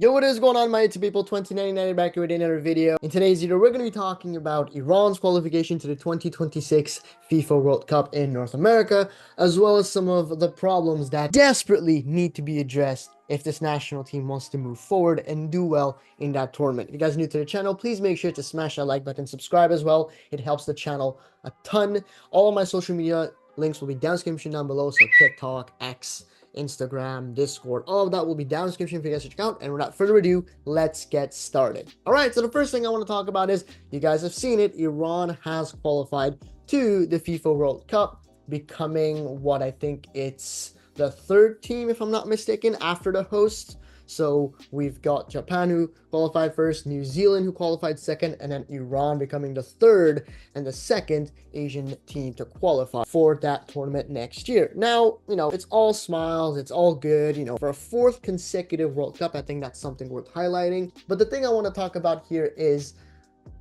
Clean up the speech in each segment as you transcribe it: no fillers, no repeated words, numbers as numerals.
Yo, what is going on, my YouTube people? 2099 back here with another video. In today's video, we're going to be talking about Iran's qualification to the 2026 FIFA World Cup in North America, as well as some of the problems that desperately need to be addressed if this national team wants to move forward and do well in that tournament. If you guys are new to the channel, please make sure to smash that like button, subscribe as well. It helps the channel a ton. All of my social media links will be down in the description down below, so TikTok, X, Instagram, Discord, all of that will be down in the description for you guys to check out. And without further ado, let's get started. All right, so the first thing I want to talk about is, you guys have seen it, Iran has qualified to the FIFA World Cup, becoming what I think it's the third team, if I'm not mistaken, after the hosts. So we've got Japan, who qualified first, New Zealand, who qualified second, and then Iran becoming the third and the second Asian team to qualify for that tournament next year. Now, it's all smiles, it's all good, for a fourth consecutive World Cup. I think that's something worth highlighting. But the thing I want to talk about here is,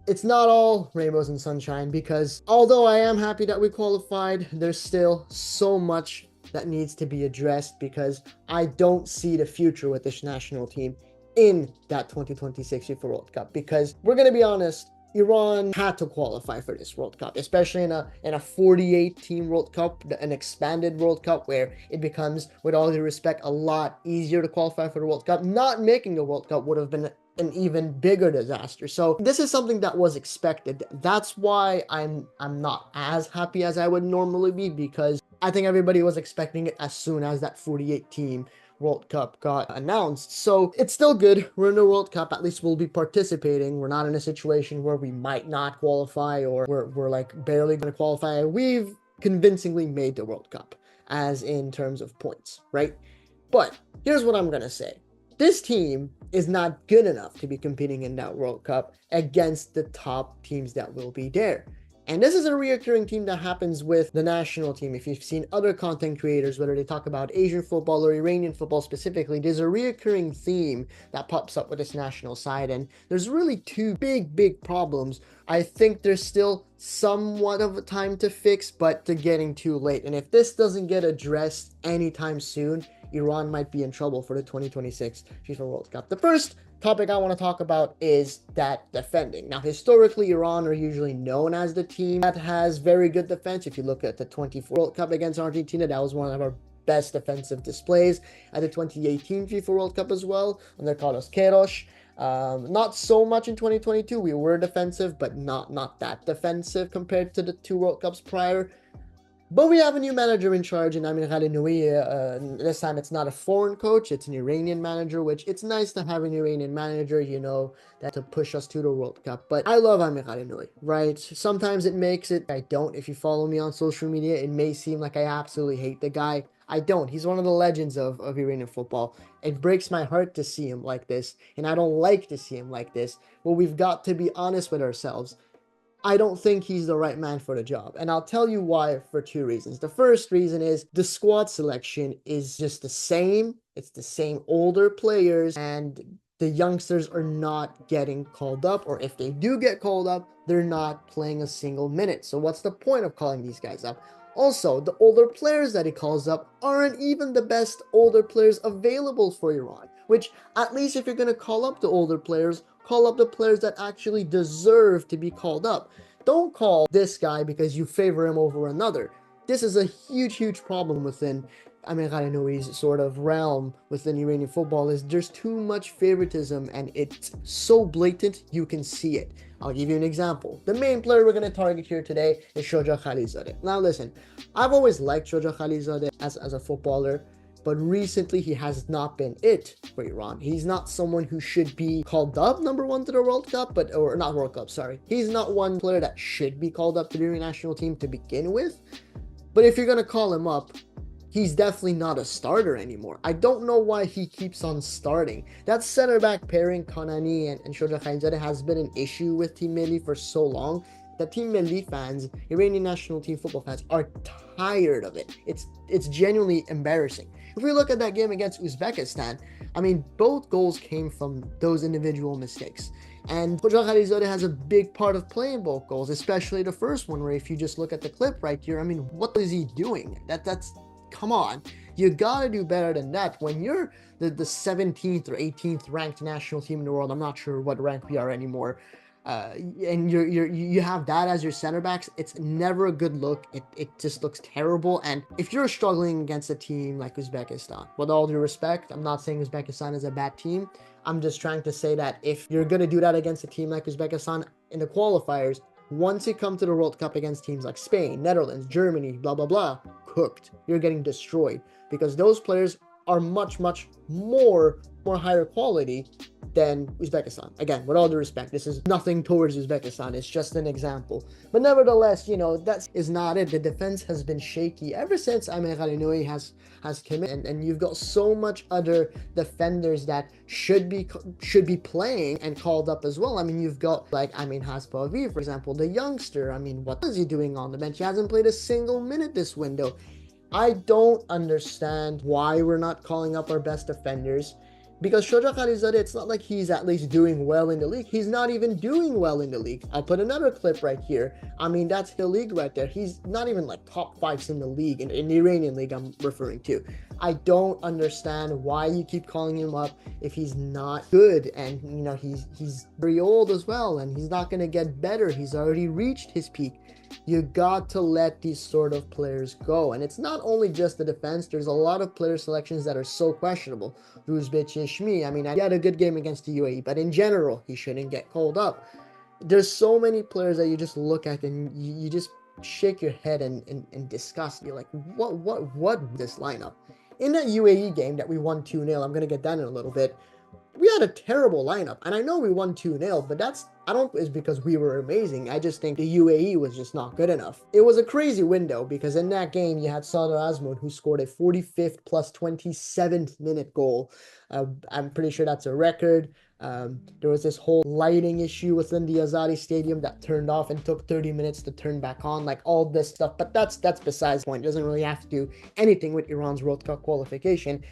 it's not all rainbows and sunshine, because although I am happy that we qualified, there's still so much that needs to be addressed, because I don't see the future with this national team in that 2026 FIFA World Cup. Because we're going to be honest, Iran had to qualify for this World Cup, especially in a 48 team World Cup, an expanded World Cup, where it becomes, with all due respect, a lot easier to qualify for the World Cup. Not making the World Cup would have been an even bigger disaster. So this is something that was expected. That's why I'm not as happy as I would normally be, because I think everybody was expecting it as soon as that 48 team World Cup got announced. So it's still good. We're in the World Cup. At least we'll be participating. We're not in a situation where we might not qualify, or we're like barely going to qualify. We've convincingly made the World Cup, as in terms of points, right? But here's what I'm going to say. This team is not good enough to be competing in that World Cup against the top teams that will be there. And this is a reoccurring theme that happens with the national team. If you've seen other content creators, whether they talk about Asian football or Iranian football specifically, there's a reoccurring theme that pops up with this national side. And there's really two big problems. I think there's still somewhat of a time to fix, but they're getting too late. And if this doesn't get addressed anytime soon, Iran might be in trouble for the 2026 FIFA World Cup. The first topic I want to talk about is that defending. Now, historically, Iran are usually known as the team that has very good defense. If you look at the 24 World Cup against Argentina, that was one of our best defensive displays. At the 2018 FIFA World Cup as well, under Carlos Queiroz. Not so much in 2022. We were defensive, but not that defensive compared to the two World Cups prior. But we have a new manager in charge in Amir Khalinoui. This time it's not a foreign coach, it's an Iranian manager, which it's nice to have an Iranian manager, that to push us to the World Cup. But I love Amir Khalinoui, right? Sometimes it makes it, I don't. If you follow me on social media, it may seem like I absolutely hate the guy. I don't. He's one of the legends of Iranian football. It breaks my heart to see him like this, and I don't like to see him like this. But we've got to be honest with ourselves. I don't think he's the right man for the job. And I'll tell you why, for two reasons. The first reason is the squad selection is just the same. It's the same older players, and the youngsters are not getting called up, or if they do get called up, they're not playing a single minute. So what's the point of calling these guys up? Also, the older players that he calls up aren't even the best older players available for Iran, which, at least if you're going to call up the older players, call up the players that actually deserve to be called up. Don't call this guy because you favor him over another. This is a huge problem within Amir Khalinouy's sort of realm within Iranian football. Is there's too much favoritism, and it's so blatant you can see it. I'll give you an example. The main player we're going to target here today is Shoja Khalizadeh. Now listen, I've always liked Shoja Khalizadeh as a footballer, but recently he has not been it for Iran. He's not someone who should be called up number one to the World Cup, or not World Cup, sorry. He's not one player that should be called up to the Iranian national team to begin with. But if you're going to call him up, he's definitely not a starter anymore. I don't know why he keeps on starting. That center back pairing, Kanani and Shoja Khalizadeh, has been an issue with Team Melli for so long that Team Melli fans, Iranian national team football fans, are tired of it. It's genuinely embarrassing. If we look at that game against Uzbekistan, I mean, both goals came from those individual mistakes. And Shoja Khalizadeh has a big part of playing both goals, especially the first one, where if you just look at the clip right here, I mean, what is he doing? That's come on. You gotta do better than that. When you're the 17th or 18th ranked national team in the world, I'm not sure what rank we are anymore, and you have that as your center backs, it's never a good look. It just looks terrible. And if you're struggling against a team like Uzbekistan, with all due respect, I'm not saying Uzbekistan is a bad team. I'm just trying to say that if you're gonna do that against a team like Uzbekistan in the qualifiers, once you come to the World Cup against teams like Spain, Netherlands, Germany, blah blah blah, cooked. You're getting destroyed, because those players are much more higher quality than Uzbekistan. Again, with all due respect, this is nothing towards Uzbekistan. It's just an example. But nevertheless, that is not it. The defense has been shaky ever since Amir Ghalinoui has come in, and you've got so much other defenders that should be playing and called up as well. I mean, you've got like Amin Hasbavi, for example, the youngster. I mean, what is he doing on the bench? He hasn't played a single minute this window. I don't understand why we're not calling up our best defenders. Because Shoja Khalizadeh, it's not like he's at least doing well in the league. He's not even doing well in the league. I'll put another clip right here. I mean, that's the league right there. He's not even like top fives in the league, in the Iranian league I'm referring to. I don't understand why you keep calling him up if he's not good. And, he's very old as well, and he's not going to get better. He's already reached his peak. You got to let these sort of players go. And it's not only just the defense. There's a lot of player selections that are so questionable. Uzbekistan, I mean, he had a good game against the UAE, but in general, he shouldn't get called up. There's so many players that you just look at and you just shake your head in disgust. You're like, what this lineup? In that UAE game that we won 2-0, I'm going to get that in a little bit, we had a terrible lineup. And I know we won 2-0, but it's because we were amazing. I just think the UAE was just not good enough. It was a crazy window because in that game, you had Sadr Azmoun, who scored a 45th plus 27th minute goal. I'm pretty sure that's a record. There was this whole lighting issue within the Azadi Stadium that turned off and took 30 minutes to turn back on, like all this stuff. But that's besides the point. It doesn't really have to do anything with Iran's World Cup qualification.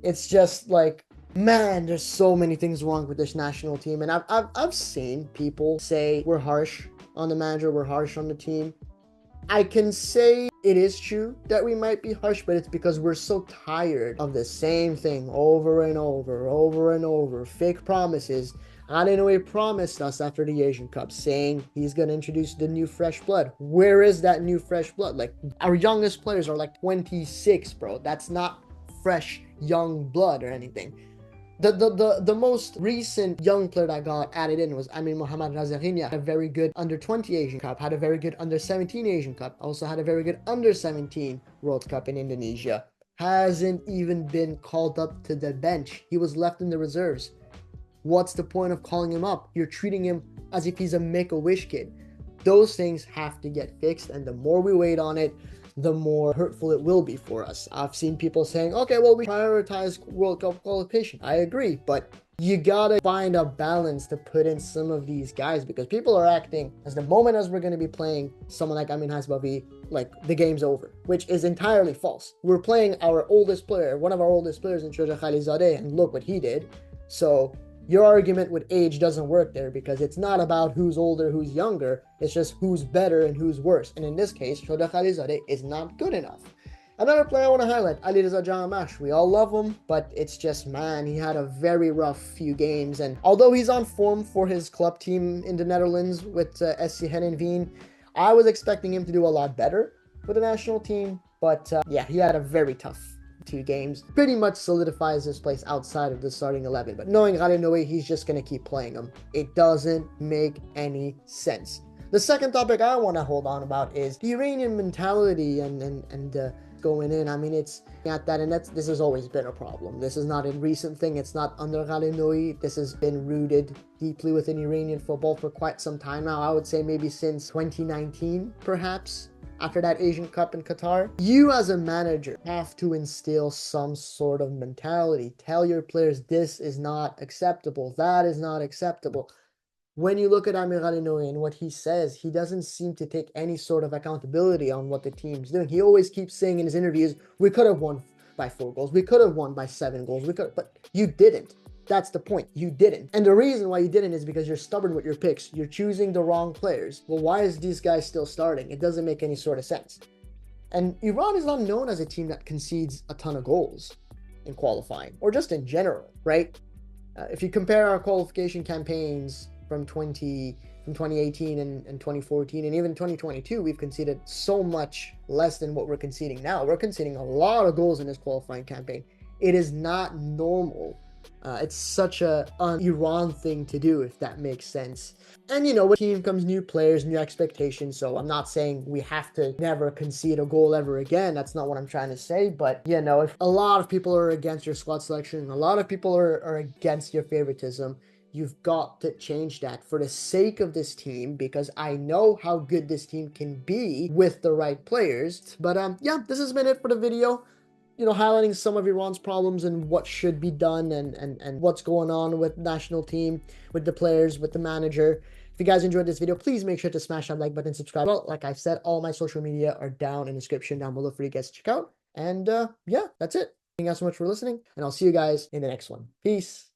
It's just like, man, there's so many things wrong with this national team. And I've seen people say we're harsh on the manager, we're harsh on the team. I can say it is true that we might be harsh, but it's because we're so tired of the same thing over and over. Fake promises. Ghalinoui promised us after the Asian Cup saying he's going to introduce the new fresh blood. Where is that new fresh blood? Like, our youngest players are like 26, bro. That's not fresh young blood or anything. The most recent young player that got added in was Amin Mohammad Razarinia. Had a very good under-20 Asian Cup, had a very good under-17 Asian Cup, also had a very good under-17 World Cup in Indonesia. Hasn't even been called up to the bench. He was left in the reserves. What's the point of calling him up? You're treating him as if he's a Make-A-Wish kid. Those things have to get fixed, and the more we wait on it, the more hurtful it will be for us. I've seen people saying, okay, well, we prioritize World Cup qualification. I agree, but you gotta find a balance to put in some of these guys, because people are acting as the moment as we're going to be playing someone like Amin Hasbavi, like the game's over, which is entirely false. We're playing our oldest player, one of our oldest players in Shoja Khalizadeh, and look what he did. So your argument with age doesn't work there, because it's not about who's older, who's younger. It's just who's better and who's worse. And in this case, Shoja Khalizadeh is not good enough. Another player I want to highlight, Alireza Jahamash. We all love him, but it's just, man, he had a very rough few games. And although he's on form for his club team in the Netherlands with SC Heerenveen, I was expecting him to do a lot better with the national team. But yeah, he had a very tough 2 games. Pretty much solidifies his place outside of the starting 11. But knowing Ghalinoui, he's just going to keep playing him. It doesn't make any sense. The second topic I want to hold on about is the Iranian mentality and going in. I mean, it's at that, and this has always been a problem. This is not a recent thing. It's not under Ghalinoui. This has been rooted deeply within Iranian football for quite some time now. I would say maybe since 2019, perhaps, after that Asian Cup in Qatar. You as a manager have to instill some sort of mentality. Tell your players, this is not acceptable. That is not acceptable. When you look at Amir Ghalinoui and what he says, he doesn't seem to take any sort of accountability on what the team's doing. He always keeps saying in his interviews, we could have won by 4 goals. We could have won by 7 goals. But you didn't. That's the point. You didn't. And the reason why you didn't is because you're stubborn with your picks. You're choosing the wrong players. Well, why is these guys still starting? It doesn't make any sort of sense. And Iran is not known as a team that concedes a ton of goals in qualifying or just in general, right? If you compare our qualification campaigns from 2018 and 2014 and even 2022, we've conceded so much less than what we're conceding now. We're conceding a lot of goals in this qualifying campaign. It is not normal. It's such an Iran thing to do, if that makes sense. And with team comes new players, new expectations. So I'm not saying we have to never concede a goal ever again. That's not what I'm trying to say. But if a lot of people are against your squad selection, a lot of people are against your favoritism, you've got to change that for the sake of this team, because I know how good this team can be with the right players. But yeah, this has been it for the video. Highlighting some of Iran's problems and what should be done, and what's going on with national team, with the players, with the manager. If you guys enjoyed this video, please make sure to smash that like button, subscribe. Well, like I said, all my social media are down in the description down below for you guys to check out. And yeah, that's it. Thank you guys so much for listening, and I'll see you guys in the next one. Peace.